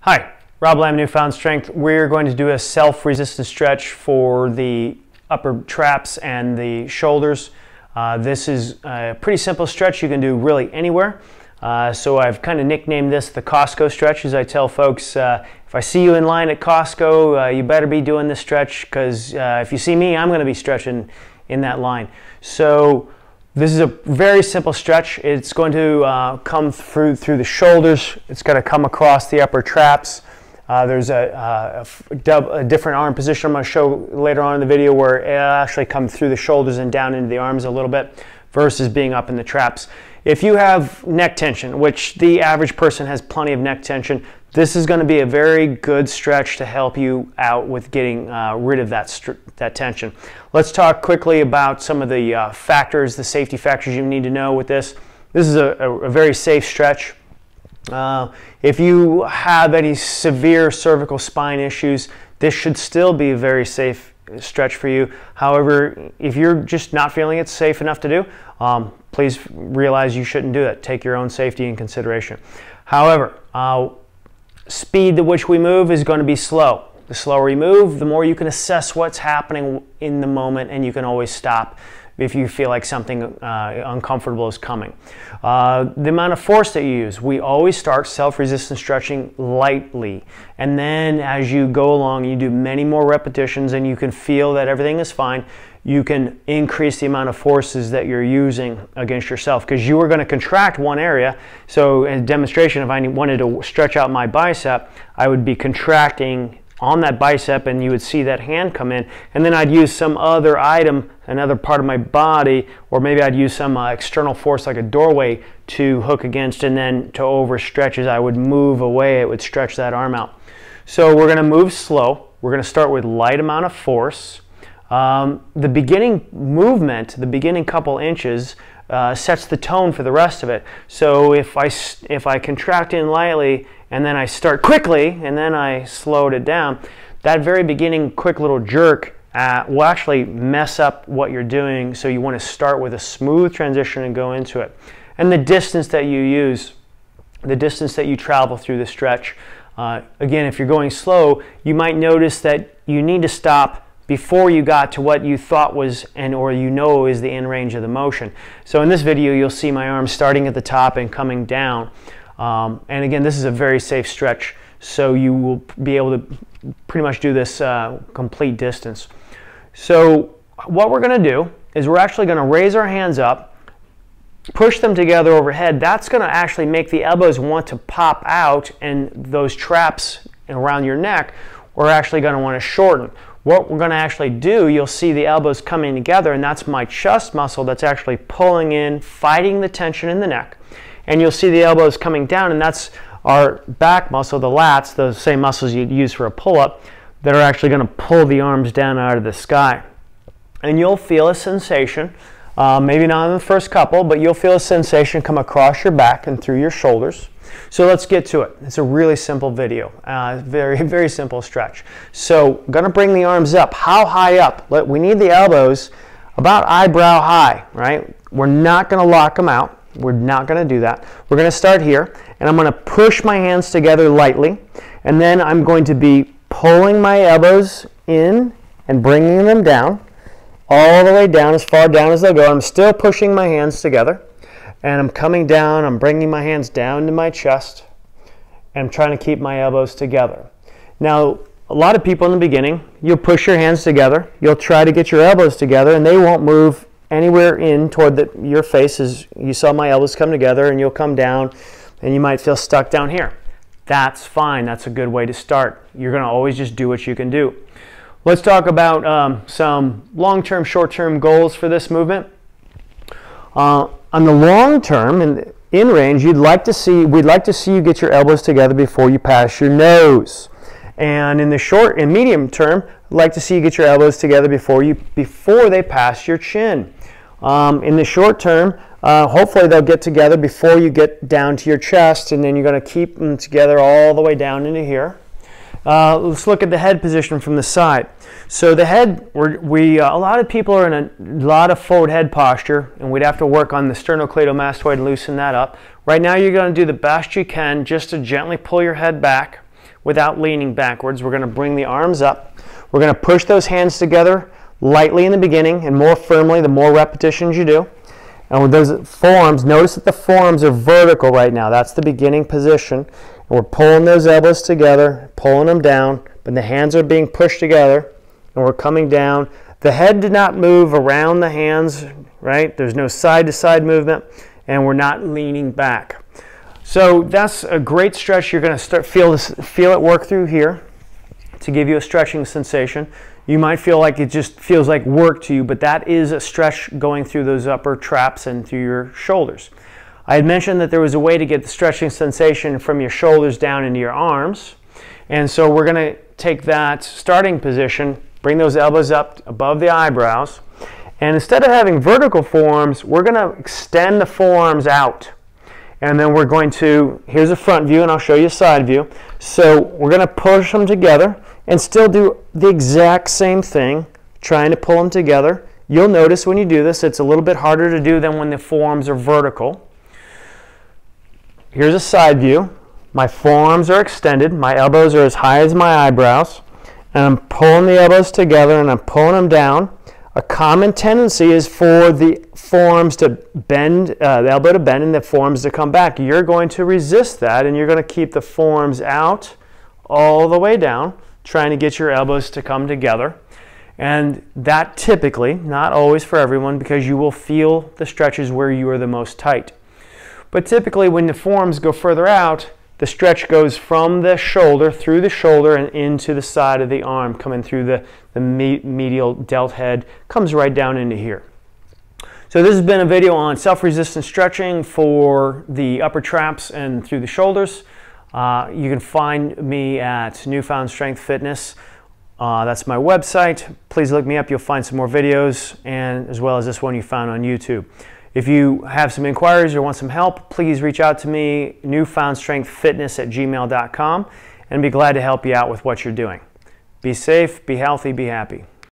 Hi, Rob Lamb, Newfound Strength. We're going to do a self-resistant stretch for the upper traps and the shoulders. This is a pretty simple stretch you can do really anywhere. So I've kind of nicknamed this the Costco Stretch, as I tell folks, if I see you in line at Costco, you better be doing this stretch, because if you see me, I'm going to be stretching in that line. So this is a very simple stretch. It's going to come through the shoulders. It's going to come across the upper traps. There's a different arm position I'm going to show later on in the video where it'll actually come through the shoulders and down into the arms a little bit versus being up in the traps. If you have neck tension, which the average person has plenty of neck tension, this is going to be a very good stretch to help you out with getting rid of that tension. Let's talk quickly about some of the factors, the safety factors you need to know with this. This is a very safe stretch. If you have any severe cervical spine issues, this should still be a very safe stretch for you. However, if you're just not feeling it's safe enough to do, please realize you shouldn't do it. Take your own safety in consideration. However, speed at which we move is going to be slow. The slower you move, the more you can assess what's happening in the moment, and you can always stop if you feel like something uncomfortable is coming. The amount of force that you use, we always start self-resistant stretching lightly, and then as you go along, you do many more repetitions and you can feel that everything is fine. You can increase the amount of forces that you're using against yourself, because you are going to contract one area. So in a demonstration, if I wanted to stretch out my bicep, I would be contracting on that bicep and you would see that hand come in, and then I'd use some other item, another part of my body, or maybe I'd use some external force like a doorway to hook against, and then to overstretch as I would move away, it would stretch that arm out. So we're going to move slow. We're going to start with light amount of force. The beginning movement, the beginning couple inches, sets the tone for the rest of it. So if I contract in lightly and then I start quickly and then I slowed it down, that very beginning quick little jerk will actually mess up what you're doing. So you want to start with a smooth transition and go into it. And the distance that you use, the distance that you travel through the stretch. Again, if you're going slow, you might notice that you need to stop before you got to what you thought was or you know is the end range of the motion. So in this video, you'll see my arm starting at the top and coming down. And again, this is a very safe stretch, so you will be able to pretty much do this complete distance. So what we're going to do is we're actually going to raise our hands up, push them together overhead. That's going to actually make the elbows want to pop out, and those traps around your neck we're actually going to want to shorten. What we're going to actually do, you'll see the elbows coming together, and that's my chest muscle that's actually pulling in, fighting the tension in the neck. And you'll see the elbows coming down, and that's our back muscle, the lats, those same muscles you'd use for a pull-up, that are actually going to pull the arms down out of the sky. And you'll feel a sensation, maybe not in the first couple, but you'll feel a sensation come across your back and through your shoulders. So let's get to it. It's a really simple video, very, very simple stretch. So I'm going to bring the arms up. How high up? We need the elbows about eyebrow high, right? We're not going to lock them out. We're not going to do that. We're going to start here, and I'm going to push my hands together lightly, and then I'm going to be pulling my elbows in and bringing them down, all the way down, as far down as they'll go. I'm still pushing my hands together. And I'm coming down, I'm bringing my hands down to my chest, and I'm trying to keep my elbows together. Now, a lot of people in the beginning, you'll push your hands together, you'll try to get your elbows together, and they won't move anywhere in toward your face. As you saw my elbows come together, and you'll come down, and you might feel stuck down here. That's fine, that's a good way to start. You're going to always just do what you can do. Let's talk about some long-term, short-term goals for this movement. On the long term, in range, we'd like to see you get your elbows together before you pass your nose. And in the short and medium term, I'd like to see you get your elbows together before they pass your chin. In the short term, hopefully they'll get together before you get down to your chest, and then you're going to keep them together all the way down into here. Let's look at the head position from the side. So the head, a lot of people are in a lot of forward head posture, and we'd have to work on the sternocleidomastoid and loosen that up. Right now you're going to do the best you can just to gently pull your head back without leaning backwards. We're going to bring the arms up. We're going to push those hands together lightly in the beginning and more firmly the more repetitions you do. And with those forearms, notice that the forearms are vertical right now. That's the beginning position. And we're pulling those elbows together, pulling them down, but the hands are being pushed together, and we're coming down. The head did not move around the hands, right? There's no side-to-side movement, and we're not leaning back. So that's a great stretch. You're going to feel it work through here to give you a stretching sensation. You might feel like it just feels like work to you, but that is a stretch going through those upper traps and through your shoulders. I had mentioned that there was a way to get the stretching sensation from your shoulders down into your arms. And so we're going to take that starting position, bring those elbows up above the eyebrows, and instead of having vertical forearms, we're going to extend the forearms out. And then we're going to, here's a front view, and I'll show you a side view. So we're going to push them together and still do the exact same thing, trying to pull them together. You'll notice when you do this, it's a little bit harder to do than when the forearms are vertical. Here's a side view. My forearms are extended. My elbows are as high as my eyebrows. And I'm pulling the elbows together and I'm pulling them down. A common tendency is for the forearms to bend, the elbow to bend and the forearms to come back. You're going to resist that and you're going to keep the forearms out all the way down, trying to get your elbows to come together. And that typically, not always for everyone, because you will feel the stretches where you are the most tight. But typically when the forearms go further out, the stretch goes from the shoulder, through the shoulder, and into the side of the arm, coming through the medial delt head, comes right down into here. So this has been a video on self-resistant stretching for the upper traps and through the shoulders. You can find me at Newfound Strength Fitness. That's my website. Please look me up. You'll find some more videos, and as well as this one you found on YouTube. If you have some inquiries or want some help, please reach out to me, newfoundstrengthfitness@gmail.com, and be glad to help you out with what you're doing. Be safe, be healthy, be happy.